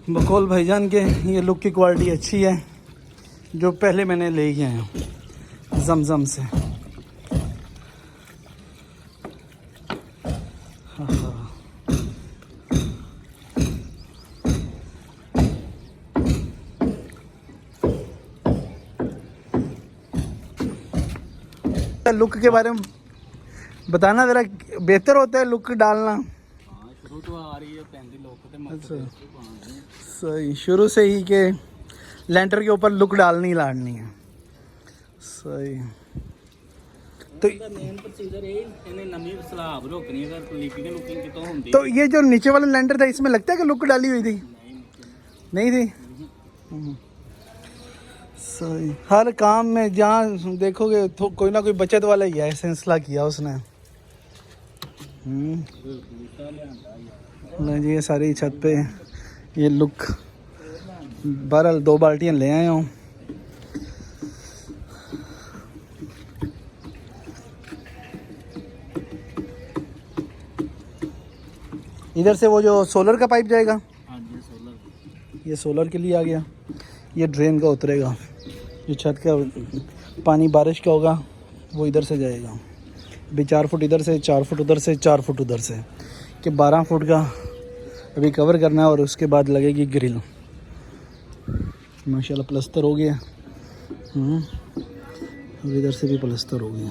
बकौल भाईजान के ये लुक की क्वालिटी अच्छी है जो पहले मैंने ले के आया हूँ जमजम से। लुक के बारे में बताना ज़रा, बेहतर होता है लुक डालना? शुरू तो आ रही है पहली लुक। अच्छा सही, शुरू से ही के लेंटर के ऊपर लुक डालनी लानी है। सही। तो ये जो नीचे वाला लेंटर था इसमें लगता है कि लुक डाली हुई थी? नहीं थी। सही। हर काम में जहाँ देखोगे तो कोई ना कोई बचत वाला ही है, सिलसिला किया उसने। नहीं जी, ये सारी छत पे ये लुक। बहरहाल 2 बाल्टियाँ ले आया हूँ। इधर से वो जो सोलर का पाइप जाएगा, ये सोलर के लिए आ गया। ये ड्रेन का उतरेगा, जो छत का पानी बारिश का होगा वो इधर से जाएगा। अभी 4 फुट इधर से, 4 फुट उधर से, 4 फुट उधर से, कि 12 फुट का अभी कवर करना है। और उसके बाद लगेगी ग्रिल। माशाल्लाह प्लस्तर हो गया। अब इधर से भी प्लस्तर हो गया।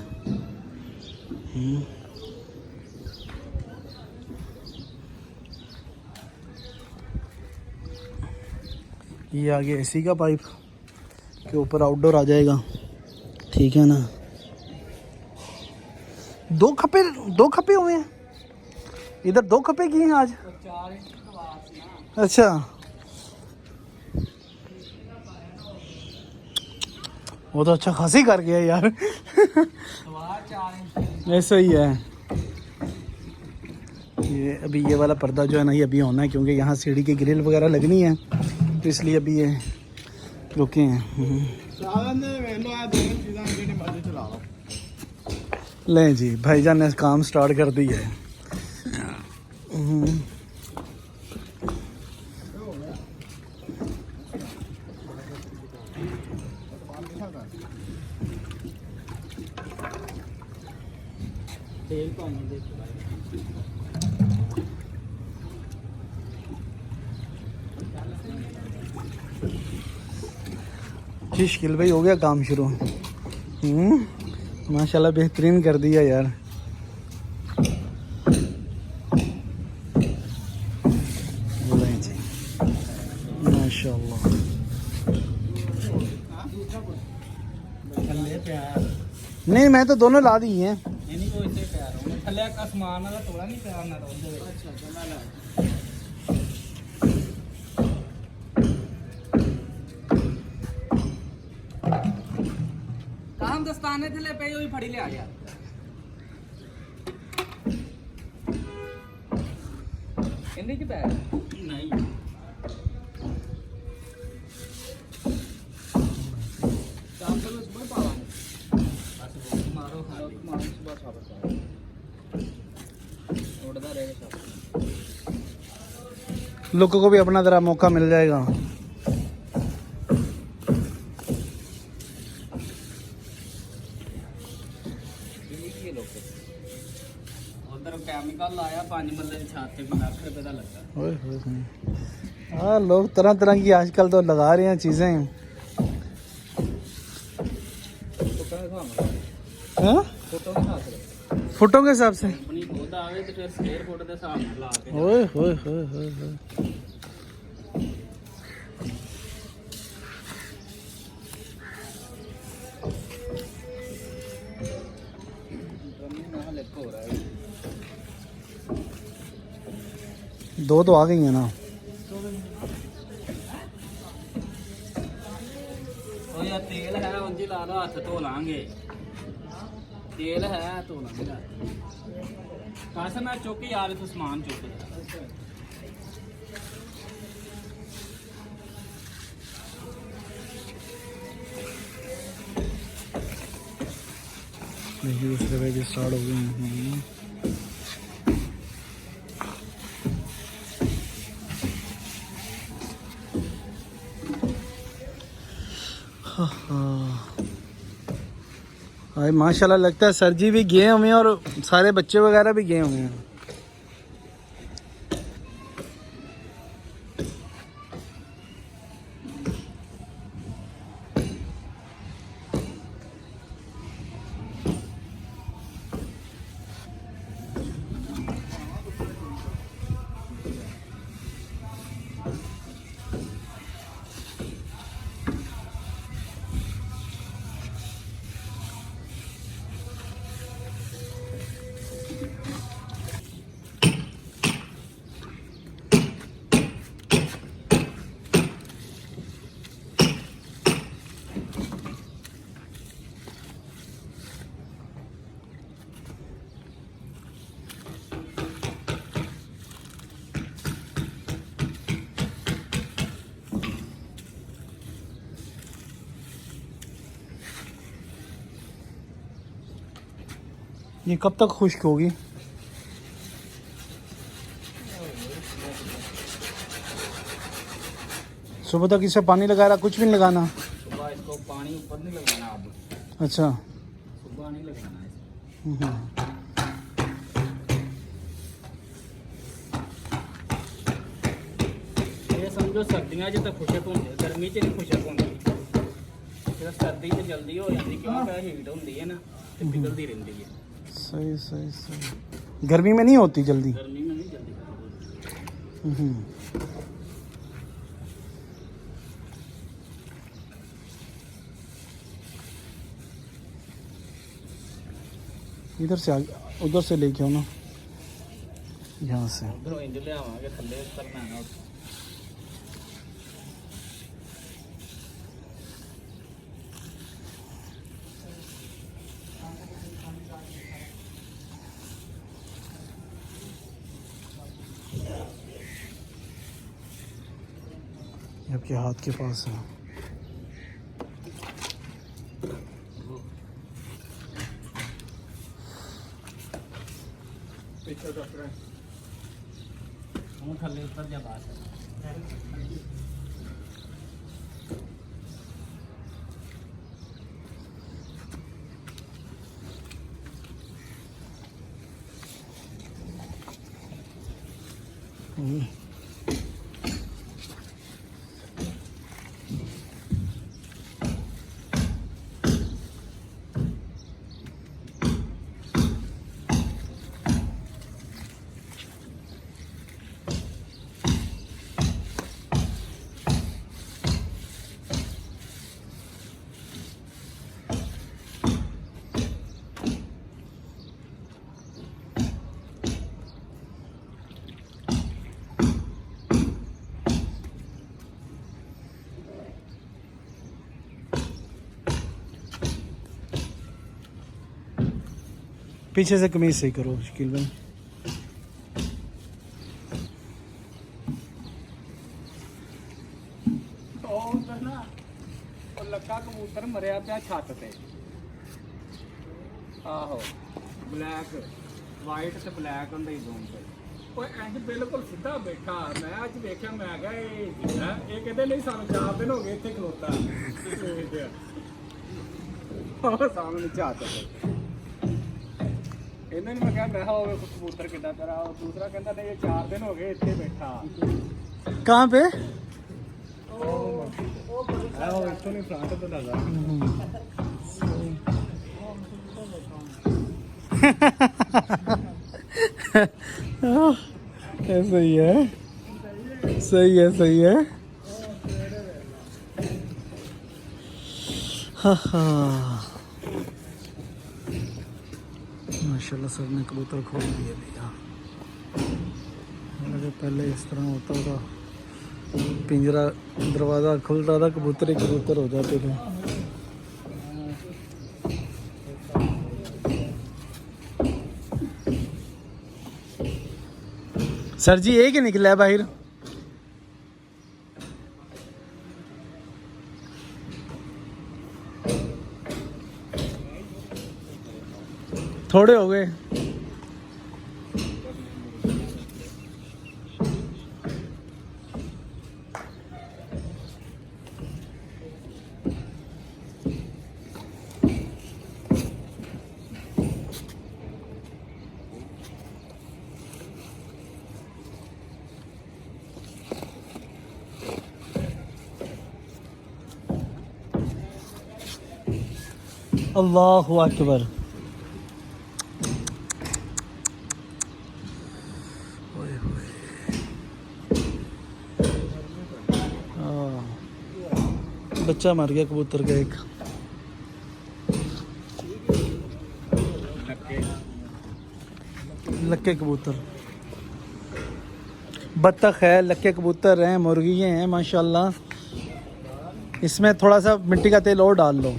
ये आगे एसी का पाइप के ऊपर आउटडोर आ जाएगा। ठीक है ना। 2 खपे हुए हैं इधर, 2 खपे किए हैं आज। अच्छा, वो तो अच्छा खासी कर गया यार। ऐसा ही है। ये अभी ये वाला पर्दा जो है ना, ये अभी होना है क्योंकि यहाँ सीढ़ी की ग्रिल वगैरह लगनी है, तो इसलिए अभी ये रुके हैं। लें जी, भाईजान ने काम स्टार्ट कर दी है। शिकिल भाई हो गया काम शुरू। माशाल्लाह बेहतरीन कर दिया यार। जी माशाल्लाह। नहीं, मैं तो दोनों ला दी हैं। हम दस्ताने थे ले पे वही फड़ी ले आ गया। इन्हीं की बैग नहीं काम तो सुबह पावा बस मारो सुबह साबर उड़दा रहेगा। लोगों को भी अपना जरा मौका मिल जाएगा। केमिकल आया 5 मरले छत पे 1 लाख रुपए का लगा। हाँ, लोग तरह तरह की आजकल तो लगा रहे हैं चीजें। फुटों के हिसाब से। ओए होए होए होए होए। दो तो आ गई है ना। ओ यार तेल है उंजी ला लो, हाथ धो लांगे। तेल है धो लांगे। काश मैं चौकी यार तो सामान चुक दूसरे पे स्टार्ट हो गए हैं। भाई माशाल्लाह लगता है सर जी भी गए हुए हैं और सारे बच्चे वगैरह भी गए हुए हैं। ये कब तक खुश्क होगी? सुबह तक इसे पानी लगा रहा, कुछ भी नहीं लगाना? सुबह इसको पानी ऊपर नहीं लगाना अब। अच्छा। सुबह नहीं लगाना इसको। ये समझो सर्दियां च तो खुशक होंगे, गर्मी च नहीं खुशक होंगी। फिर सर्दी च जल्दी हो जाती क्योंकि हीट होंदी है ना, तो पिघलती रहती है। सही सही सही। गर्मी में नहीं होती जल्दी? गर्मी में नहीं जल्दी होती। इधर से आगे, उधर से लेके आओ ना, यहाँ से। उधरों इंज ले आवांगे, थल्ले करना है ना। ये आपके हाथ के पास है। थल्ले उतर जा बात है। पीछे से कमीज सही करो शकील भाई। लक्का कबूतर मरिया पिया छत ते। आहो ब्लैक वाइट ते ब्लैक होंदे ही दोन ते। ओए इंज बिल्कुल सीधा बैठा। मैं अज देखिया, मैं कहा ये कहते नहीं सानू 4 दिन हो गए इत्थे खलोता। सामने छत ते इन्हें मैं कहा मैं कबूतर कितना तेरा, दूसरा कहता नहीं ये 4 दिन हो गए इतने बैठा। कहाँ पे? इसको नहीं फ्रंट पे लगा। सही है, सही है, सही है। माशाल्लाह सर ने कबूतर खोल दिए भैया। पहले इस तरह होता था, पिंजरा दरवाज़ा खुल रहा था, कबूतर ही कबूतर हो जाते थे। सर जी एक ही निकला है बाहर? थोड़े हो गए। अल्लाहु अकबर। बच्चा मर गया कबूतर का एक। लक्के कबूतर, बत्तख है, लक्के कबूतर हैं, मुर्गियाँ हैं माशाल्लाह। इसमें थोड़ा सा मिट्टी का तेल और डाल लो।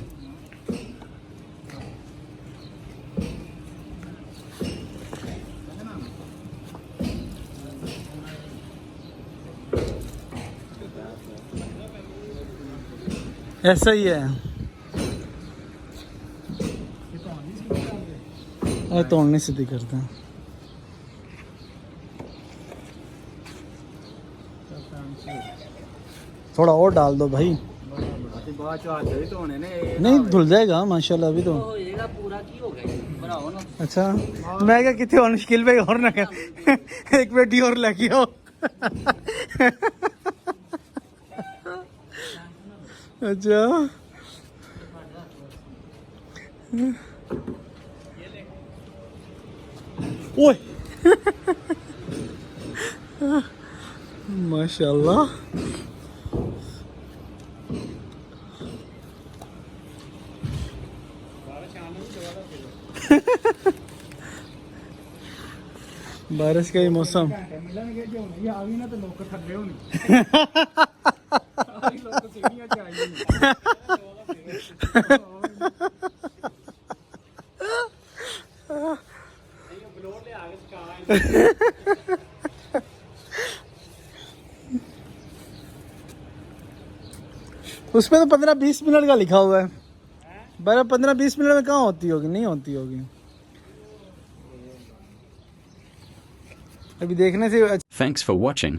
ऐसा ही है। अरे तोड़ने सीधी करते हैं। थोड़ा और डाल दो भाई। नहीं धुल जाएगा माशाल्लाह अभी तो। अच्छा मैं क्या कितने और मुश्किल पे और ना एक बेटी और लेके आओ। अच्छा ओए माशाल्लाह। बारिश का ही मौसम। उसमें तो 15-20 मिनट का लिखा हुआ है। 15-20 मिनट में कहाँ होती होगी, नहीं होती होगी अभी देखने से। Thanks for watching.